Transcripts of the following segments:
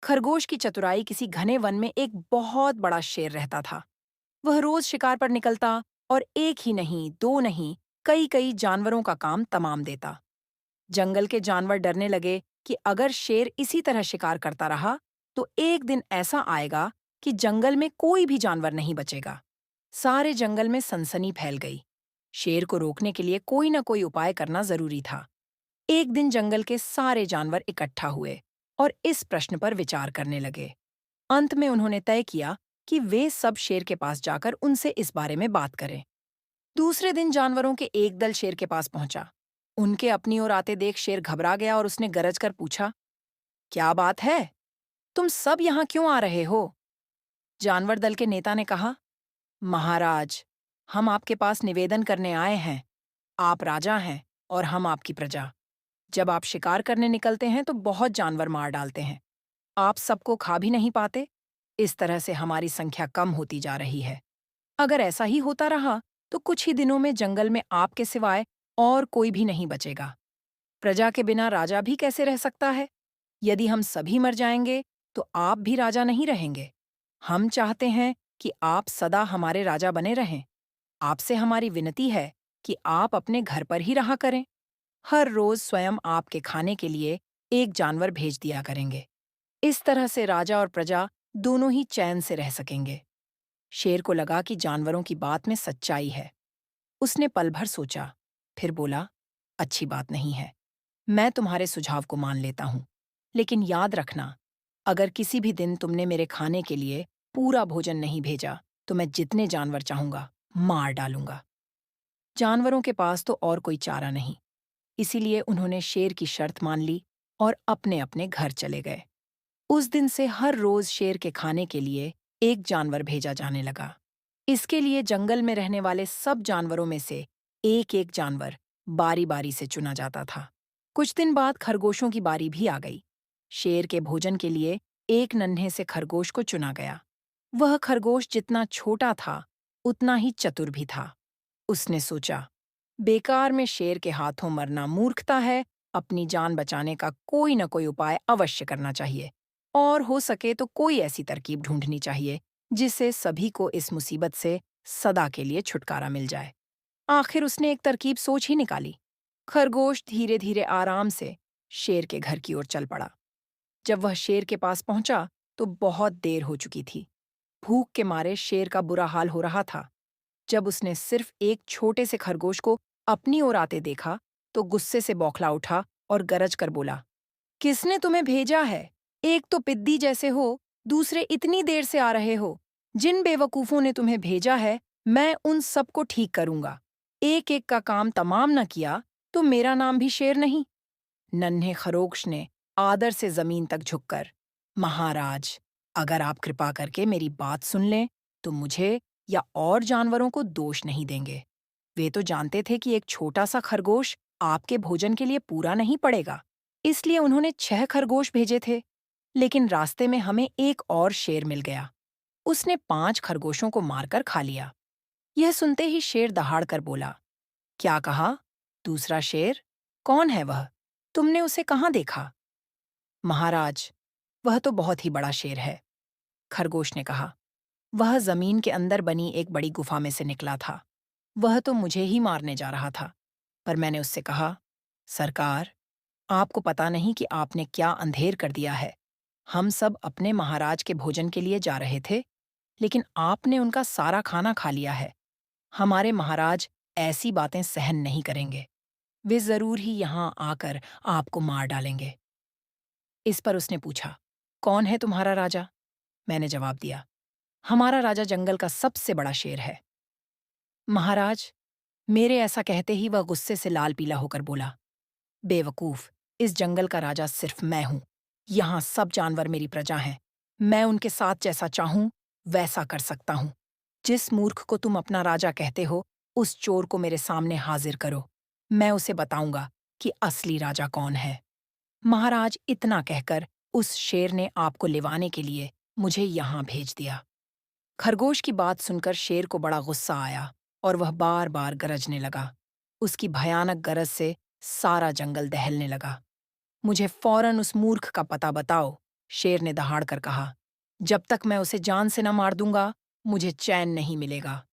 खरगोश की चतुराई किसी घने वन में एक बहुत बड़ा शेर रहता था। वह रोज शिकार पर निकलता और एक ही नहीं, दो नहीं, कई कई जानवरों का काम तमाम देता। जंगल के जानवर डरने लगे कि अगर शेर इसी तरह शिकार करता रहा, तो एक दिन ऐसा आएगा कि जंगल में कोई भी जानवर नहीं बचेगा। सारे जंगल में सनसनी फैल गई। शेर को रोकने के लिए कोई न कोई उपाय करना जरूरी था। एक दिन जंगल के सारे जानवर इकट्ठा हुए और इस प्रश्न पर विचार करने लगे। अंत में उन्होंने तय किया कि वे सब शेर के पास जाकर उनसे इस बारे में बात करें। दूसरे दिन जानवरों के एक दल शेर के पास पहुंचा। उनके अपनी ओर आते देख शेर घबरा गया और उसने गरज कर पूछा, क्या बात है? तुम सब यहाँ क्यों आ रहे हो? जानवर दल के नेता ने कहा, महाराज, हम आपके पास निवेदन करने आए हैं। आप राजा हैं और हम आपकी प्रजा। जब आप शिकार करने निकलते हैं तो बहुत जानवर मार डालते हैं। आप सबको खा भी नहीं पाते। इस तरह से हमारी संख्या कम होती जा रही है। अगर ऐसा ही होता रहा तो कुछ ही दिनों में जंगल में आपके सिवाय और कोई भी नहीं बचेगा। प्रजा के बिना राजा भी कैसे रह सकता है? यदि हम सभी मर जाएंगे तो आप भी राजा नहीं रहेंगे। हम चाहते हैं कि आप सदा हमारे राजा बने रहें। आपसे हमारी विनती है कि आप अपने घर पर ही रहा करें। हर रोज स्वयं आपके खाने के लिए एक जानवर भेज दिया करेंगे। इस तरह से राजा और प्रजा दोनों ही चैन से रह सकेंगे। शेर को लगा कि जानवरों की बात में सच्चाई है। उसने पल भर सोचा, फिर बोला, अच्छी बात नहीं है। मैं तुम्हारे सुझाव को मान लेता हूं। लेकिन याद रखना, अगर किसी भी दिन तुमने मेरे खाने के लिए पूरा भोजन नहीं भेजा, तो मैं जितने जानवर चाहूंगा मार डालूंगा। जानवरों के पास तो और कोई चारा नहीं, इसीलिए उन्होंने शेर की शर्त मान ली और अपने अपने घर चले गए। उस दिन से हर रोज शेर के खाने के लिए एक जानवर भेजा जाने लगा। इसके लिए जंगल में रहने वाले सब जानवरों में से एक एक जानवर बारी बारी से चुना जाता था। कुछ दिन बाद खरगोशों की बारी भी आ गई। शेर के भोजन के लिए एक नन्हे से खरगोश को चुना गया। वह खरगोश जितना छोटा था, उतना ही चतुर भी था। उसने सोचा, बेकार में शेर के हाथों मरना मूर्खता है। अपनी जान बचाने का कोई न कोई उपाय अवश्य करना चाहिए और हो सके तो कोई ऐसी तरकीब ढूंढनी चाहिए जिससे सभी को इस मुसीबत से सदा के लिए छुटकारा मिल जाए। आखिर उसने एक तरकीब सोच ही निकाली। खरगोश धीरे धीरे आराम से शेर के घर की ओर चल पड़ा। जब वह शेर के पास पहुंचा तो बहुत देर हो चुकी थी। भूख के मारे शेर का बुरा हाल हो रहा था। जब उसने सिर्फ एक छोटे से खरगोश को अपनी ओर आते देखा तो गुस्से से बौखला उठा और गरज कर बोला, किसने तुम्हें भेजा है? एक तो पिद्दी जैसे हो, दूसरे इतनी देर से आ रहे हो। जिन बेवकूफों ने तुम्हें भेजा है, मैं उन सबको ठीक करूंगा। एक एक का काम तमाम न किया तो मेरा नाम भी शेर नहीं। नन्हे खरोश ने आदर से जमीन तक झुककर, महाराज, अगर आप कृपा करके मेरी बात सुन लें तो मुझे या और जानवरों को दोष नहीं देंगे। वे तो जानते थे कि एक छोटा सा खरगोश आपके भोजन के लिए पूरा नहीं पड़ेगा, इसलिए उन्होंने 6 खरगोश भेजे थे। लेकिन रास्ते में हमें एक और शेर मिल गया। उसने 5 खरगोशों को मारकर खा लिया। यह सुनते ही शेर दहाड़ कर बोला, क्या कहा? दूसरा शेर? कौन है वह? तुमने उसे कहाँ देखा? महाराज, वह तो बहुत ही बड़ा शेर है, खरगोश ने कहा। वह जमीन के अंदर बनी एक बड़ी गुफा में से निकला था। वह तो मुझे ही मारने जा रहा था, पर मैंने उससे कहा, सरकार, आपको पता नहीं कि आपने क्या अंधेर कर दिया है। हम सब अपने महाराज के भोजन के लिए जा रहे थे, लेकिन आपने उनका सारा खाना खा लिया है। हमारे महाराज ऐसी बातें सहन नहीं करेंगे। वे जरूर ही यहाँ आकर आपको मार डालेंगे। इस पर उसने पूछा, कौन है तुम्हारा राजा? मैंने जवाब दिया, हमारा राजा जंगल का सबसे बड़ा शेर है। महाराज, मेरे ऐसा कहते ही वह गुस्से से लाल पीला होकर बोला, बेवकूफ, इस जंगल का राजा सिर्फ मैं हूं। यहाँ सब जानवर मेरी प्रजा हैं। मैं उनके साथ जैसा चाहूं वैसा कर सकता हूं। जिस मूर्ख को तुम अपना राजा कहते हो, उस चोर को मेरे सामने हाजिर करो। मैं उसे बताऊंगा कि असली राजा कौन है। महाराज, इतना कहकर उस शेर ने आपको लिवाने के लिए मुझे यहाँ भेज दिया। खरगोश की बात सुनकर शेर को बड़ा गुस्सा आया और वह बार बार गरजने लगा। उसकी भयानक गरज से सारा जंगल दहलने लगा। मुझे फौरन उस मूर्ख का पता बताओ, शेर ने दहाड़ कर कहा, जब तक मैं उसे जान से न मार दूंगा, मुझे चैन नहीं मिलेगा।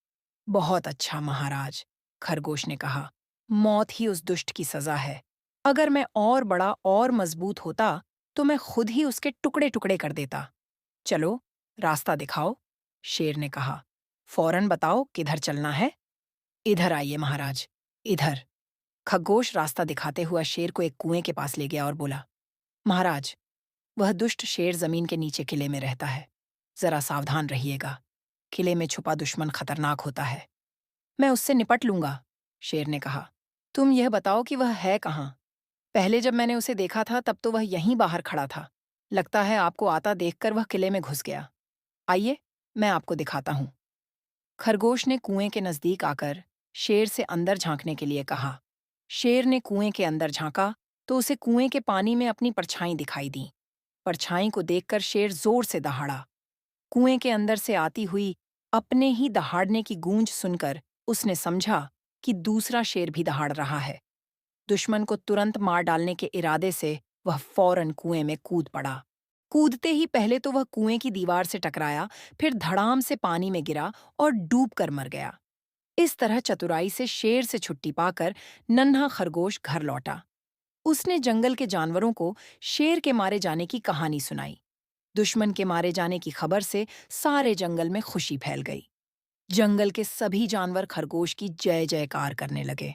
बहुत अच्छा महाराज, खरगोश ने कहा, मौत ही उस दुष्ट की सजा है। अगर मैं और बड़ा और मजबूत होता, तो मैं खुद ही उसके टुकड़े टुकड़े कर देता। चलो, रास्ता दिखाओ, शेर ने कहा। फौरन बताओ किधर चलना है। इधर आइए महाराज, इधर। खरगोश रास्ता दिखाते हुआ शेर को एक कुएं के पास ले गया और बोला, महाराज, वह दुष्ट शेर जमीन के नीचे किले में रहता है। जरा सावधान रहिएगा। किले में छुपा दुश्मन खतरनाक होता है। मैं उससे निपट लूंगा, शेर ने कहा। तुम यह बताओ कि वह है कहाँ? पहले जब मैंने उसे देखा था तब तो वह यहीं बाहर खड़ा था। लगता है आपको आता देखकर वह किले में घुस गया। आइए, मैं आपको दिखाता हूँ। खरगोश ने कुएं के नजदीक आकर शेर से अंदर झांकने के लिए कहा। शेर ने कुएं के अंदर झांका तो उसे कुएं के पानी में अपनी परछाई दिखाई दी। परछाई को देखकर शेर जोर से दहाड़ा। कुएं के अंदर से आती हुई अपने ही दहाड़ने की गूंज सुनकर उसने समझा कि दूसरा शेर भी दहाड़ रहा है। दुश्मन को तुरंत मार डालने के इरादे से वह फौरन कुएं में कूद पड़ा। कूदते ही पहले तो वह कुएं की दीवार से टकराया, फिर धड़ाम से पानी में गिरा और डूबकर मर गया। इस तरह चतुराई से शेर से छुट्टी पाकर नन्हा खरगोश घर लौटा। उसने जंगल के जानवरों को शेर के मारे जाने की कहानी सुनाई। दुश्मन के मारे जाने की खबर से सारे जंगल में खुशी फैल गई। जंगल के सभी जानवर खरगोश की जय जयकार करने लगे।